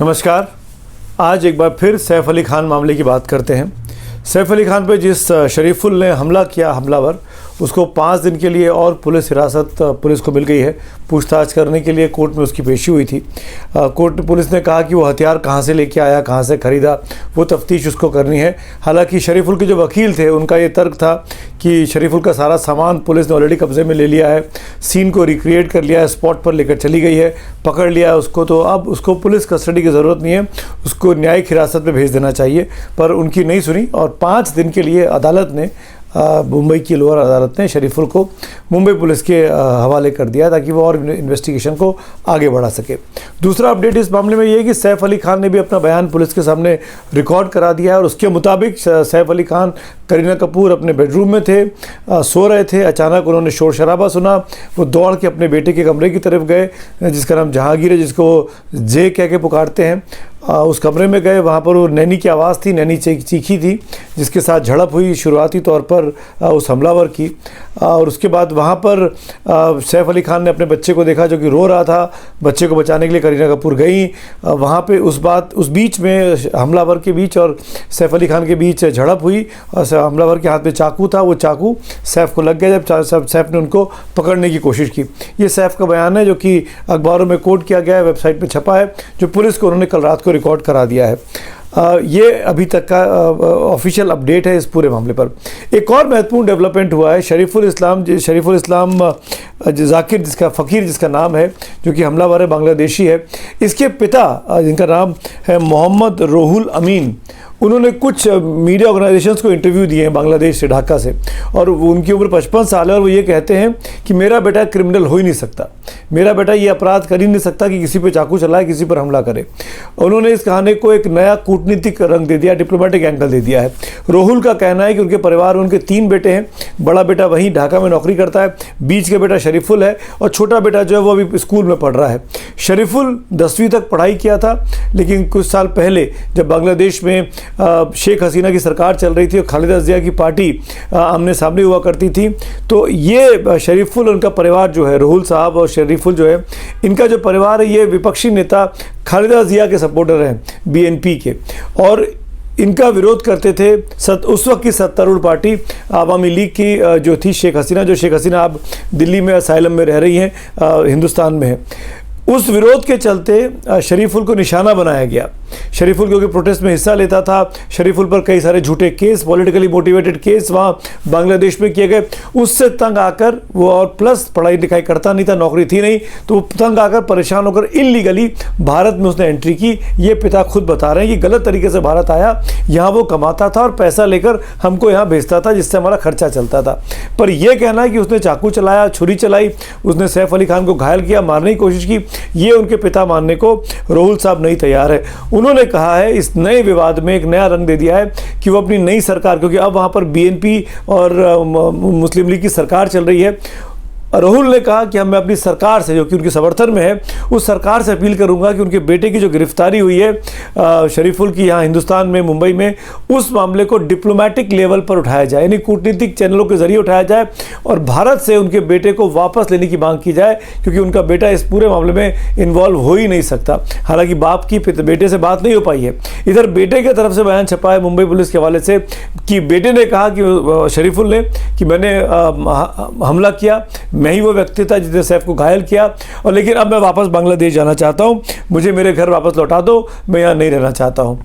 नमस्कार। आज एक बार फिर सैफ अली खान मामले की बात करते हैं। सैफ अली खान पे जिस शरीफुल ने हमला किया, हमलावर, उसको 5 दिन के लिए और पुलिस हिरासत पुलिस को मिल गई है। पूछताछ करने के लिए कोर्ट में उसकी पेशी हुई थी। पुलिस ने कहा कि वो हथियार कहाँ से लेके आया, कहाँ से ख़रीदा, वो तफ्तीश उसको करनी है। हालांकि शरीफुल के जो वकील थे उनका ये तर्क था कि शरीफुल का सारा सामान पुलिस ने ऑलरेडी कब्जे में ले लिया है, सीन को रिक्रिएट कर लिया है, स्पॉट पर लेकर चली गई है, पकड़ लिया है उसको, तो अब उसको पुलिस कस्टडी की ज़रूरत नहीं है, उसको न्यायिक हिरासत में भेज देना चाहिए। पर उनकी नहीं सुनी और 5 दिन के लिए अदालत ने, मुंबई की लोअर अदालत ने शरीफुल को मुंबई पुलिस के हवाले कर दिया ताकि वो और इन्वेस्टिगेशन को आगे बढ़ा सके। दूसरा अपडेट इस मामले में ये है कि सैफ अली खान ने भी अपना बयान पुलिस के सामने रिकॉर्ड करा दिया है और उसके मुताबिक सैफ अली खान करीना कपूर अपने बेडरूम में थे, सो रहे थे। अचानक उन्होंने शोर शराबा सुना, वो दौड़ के अपने बेटे के कमरे की तरफ गए, जिसका नाम जहांगीर है, जिसको जे कह के पुकारते हैं। उस कमरे में गए, वहाँ पर वो नैनी की आवाज़ थी, नैनी चीखी थी, जिसके साथ झड़प हुई शुरुआती तौर पर उस हमलावर की। और उसके बाद वहाँ पर सैफ अली खान ने अपने बच्चे को देखा जो कि रो रहा था। बच्चे को बचाने के लिए करीना कपूर गई। वहाँ पे उस बीच में हमलावर के बीच और सैफ अली खान के बीच झड़प हुई और हमलावर के हाथ में चाकू था, वो चाकू सैफ को लग गया जब सैफ ने उनको पकड़ने की कोशिश की। ये सैफ का बयान है जो कि अखबारों में कोट किया गया है, वेबसाइट पे छपा है, जो पुलिस को उन्होंने कल रात को रिकॉर्ड करा दिया है। ये अभी तक का ऑफिशियल अपडेट है इस पूरे मामले पर। एक और महत्वपूर्ण डेवलपमेंट हुआ है। शरीफुल इस्लाम जाकिर, जिसका नाम है, जो कि हमलावर है, बांग्लादेशी है। इसके पिता, जिनका नाम है मोहम्मद रोहुल अमीन, उन्होंने कुछ मीडिया ऑर्गेनाइजेशंस को इंटरव्यू दिए हैं बांग्लादेश से, ढाका से, और उनकी उम्र 55 साल है और वो ये कहते हैं कि मेरा बेटा क्रिमिनल हो ही नहीं सकता, मेरा बेटा ये अपराध कर ही नहीं सकता कि किसी पे चाकू चलाए, किसी पर हमला करे। उन्होंने इस कहानी को एक नया कूटनीतिक रंग दे दिया, डिप्लोमेटिक एंगल दे दिया है। रोहुल का कहना है कि उनके परिवार में उनके 3 बेटे हैं। बड़ा बेटा वहीं ढाका में नौकरी करता है, बीच का बेटा शरीफुल है और छोटा बेटा जो है वो अभी स्कूल में पढ़ रहा है। शरीफुल 10वीं तक पढ़ाई किया था, लेकिन कुछ साल पहले जब बांग्लादेश में शेख हसीना की सरकार चल रही थी और खालिदा जिया की पार्टी आमने सामने हुआ करती थी, तो ये शरीफुल, उनका परिवार जो है, रोहुल साहब और शरीफुल जो है, इनका जो परिवार है, ये विपक्षी नेता खालिदा जिया के सपोर्टर हैं, बीएनपी के, और इनका विरोध करते थे उस वक्त की सत्तारूढ़ पार्टी आवामी लीग की जो थी शेख हसीना अब दिल्ली में असाइलम में रह रही हैं, हिंदुस्तान में है। उस विरोध के चलते शरीफुल को निशाना बनाया गया। शरीफुल क्योंकि प्रोटेस्ट में हिस्सा लेता था, शरीफुल पर कई सारे झूठे केस, पॉलिटिकली मोटिवेटेड केस वहाँ बांग्लादेश में किए गए। उससे तंग आकर वो, और प्लस पढ़ाई लिखाई करता नहीं था, नौकरी थी नहीं, तो वो तंग आकर परेशान होकर इल्लीगली भारत में उसने एंट्री की। ये पिता खुद बता रहे हैं कि गलत तरीके से भारत आया, यहाँ वो कमाता था और पैसा लेकर हमको यहाँ भेजता था, जिससे हमारा खर्चा चलता था। पर यह कहना है कि उसने चाकू चलाया, छुरी चलाई, उसने सैफ अली खान को घायल किया, मारने की कोशिश की, ये उनके पिता मानने को रोहुल साहब नहीं तैयार है। उन्होंने कहा है इस नए विवाद में एक नया रंग दे दिया है कि वो अपनी नई सरकार, क्योंकि अब वहाँ पर बीएनपी और मुस्लिम लीग की सरकार चल रही है, राहुल ने कहा कि मैं अपनी सरकार से, जो कि उनके समर्थन में है, उस सरकार से अपील करूंगा कि उनके बेटे की जो गिरफ्तारी हुई है शरीफुल की यहाँ हिंदुस्तान में, मुंबई में, उस मामले को डिप्लोमेटिक लेवल पर उठाया जाए, यानी कूटनीतिक चैनलों के जरिए उठाया जाए और भारत से उनके बेटे को वापस लेने की मांग की जाए, क्योंकि उनका बेटा इस पूरे मामले में इन्वॉल्व हो ही नहीं सकता। हालांकि बाप की बेटे से बात नहीं हो पाई है। इधर बेटे की तरफ से बयान छपा है मुंबई पुलिस के हवाले से कि बेटे ने कहा कि शरीफुल ने कि मैंने हमला किया, मैं ही वो व्यक्ति था जिसने सैफ को घायल किया, और लेकिन अब मैं वापस बांग्लादेश जाना चाहता हूँ, मुझे मेरे घर वापस लौटा दो, मैं यहाँ नहीं रहना चाहता हूँ।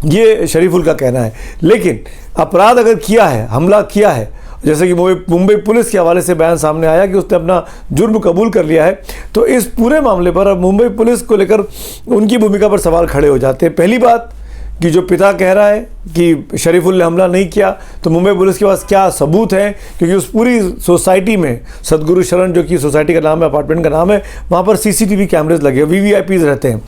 ये शरीफुल का कहना है। लेकिन अपराध अगर किया है, हमला किया है, जैसे कि मुंबई पुलिस के हवाले से बयान सामने आया कि उसने अपना जुर्म कबूल कर लिया है, तो इस पूरे मामले पर अब मुंबई पुलिस को लेकर उनकी भूमिका पर सवाल खड़े हो जाते हैं। पहली बात कि जो पिता कह रहा है कि शरीफुल ने हमला नहीं किया, तो मुंबई पुलिस के पास क्या सबूत है? क्योंकि उस पूरी सोसाइटी में, सदगुरु शरण जो कि सोसाइटी का नाम है, अपार्टमेंट का नाम है, वहाँ पर सीसीटीवी कैमरेज लगे, वीवीआईपीज रहते हैं।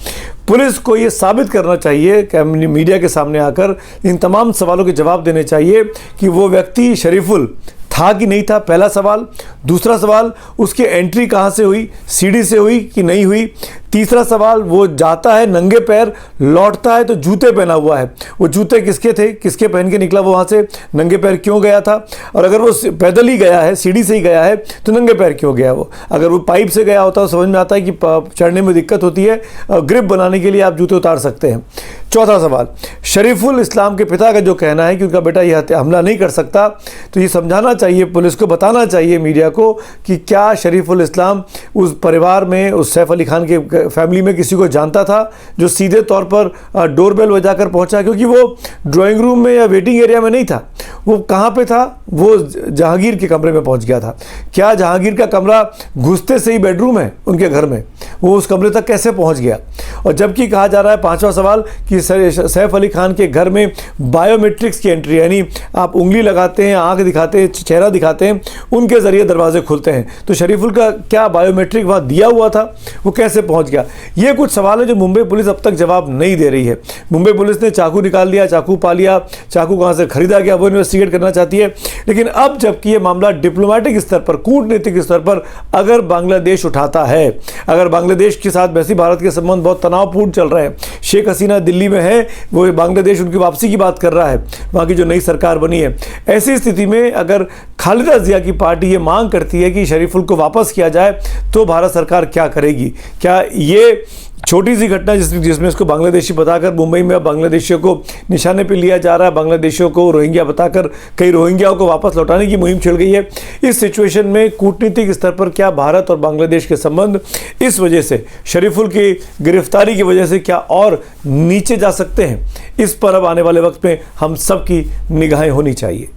पुलिस को ये साबित करना चाहिए, मीडिया के सामने आकर इन तमाम सवालों के जवाब देने चाहिए कि वो व्यक्ति शरीफुल था कि नहीं था, पहला सवाल। दूसरा सवाल, उसकी एंट्री कहाँ से हुई, सीढ़ी से हुई कि नहीं हुई। तीसरा सवाल, वो जाता है नंगे पैर, लौटता है तो जूते पहना हुआ है। वो जूते किसके थे, किसके पहन के निकला वो वहाँ से, नंगे पैर क्यों गया था? और अगर वो पैदल ही गया है, सीढ़ी से ही गया है, तो नंगे पैर क्यों गया वो? अगर वो पाइप से गया होता तो समझ में आता है कि चढ़ने में दिक्कत होती है, ग्रिप बनाने के लिए आप जूते उतार सकते हैं। चौथा सवाल, शरीफुल इस्लाम के पिता का जो कहना है कि उनका बेटा यह हमला नहीं कर सकता, तो ये समझाना चाहिए, पुलिस को बताना चाहिए, मीडिया को, कि क्या शरीफुल इस्लाम उस परिवार में, उस सैफ अली खान के फैमिली में किसी को जानता था जो सीधे तौर पर डोरबेल बजाकर पहुंचा? क्योंकि वो ड्राइंग रूम में या वेटिंग एरिया में नहीं था, वो कहाँ पे था? वो जहांगीर के कमरे में पहुंच गया था। क्या जहांगीर का कमरा घुसते से ही बेडरूम है उनके घर में? वो उस कमरे तक कैसे पहुंच गया? और जबकि कहा जा रहा है, पांचवा सवाल, कि सैफ अली खान के घर में बायोमेट्रिक्स की एंट्री, यानी आप उंगली लगाते हैं, आंख दिखाते हैं, चेहरा दिखाते हैं, उनके जरिए दरवाजे खुलते हैं। तो शरीफुल का क्या बायोमेट्रिक वहाँ दिया हुआ था? वो कैसे पहुँच गया? ये कुछ सवाल है जो मुंबई पुलिस अब तक जवाब नहीं दे रही है। मुंबई पुलिस ने चाकू निकाल लिया, चाकू पा लिया, चाकू कहाँ से खरीदा गया वो इन्वेस्टिगेट करना चाहती है। लेकिन अब जबकि ये मामला डिप्लोमेटिक स्तर पर, कूटनीतिक स्तर पर अगर बांग्लादेश उठाता है, अगर बांग्लादेश के साथ वैसे भारत के संबंध बहुत तनावपूर्ण चल रहे हैं, शेख हसीना दिल्ली में है, वो बांग्लादेश उनकी वापसी की बात कर रहा है, वहाँ की जो नई सरकार बनी है, ऐसी स्थिति में अगर खालिदा जिया की पार्टी ये मांग करती है कि शरीफुल को वापस किया जाए, तो भारत सरकार क्या करेगी? क्या ये छोटी सी घटना जिसमें इसको बांग्लादेशी बताकर मुंबई में अब बांग्लादेशियों को निशाने पे लिया जा रहा है, बांग्लादेशियों को रोहिंग्या बताकर कई रोहिंग्याओं को वापस लौटाने की मुहिम छिड़ गई है, इस सिचुएशन में कूटनीतिक स्तर पर क्या भारत और बांग्लादेश के संबंध इस वजह से, शरीफुल की गिरफ्तारी की वजह से क्या और नीचे जा सकते हैं? इस पर अब आने वाले वक्त में हम सब की निगाहें होनी चाहिए।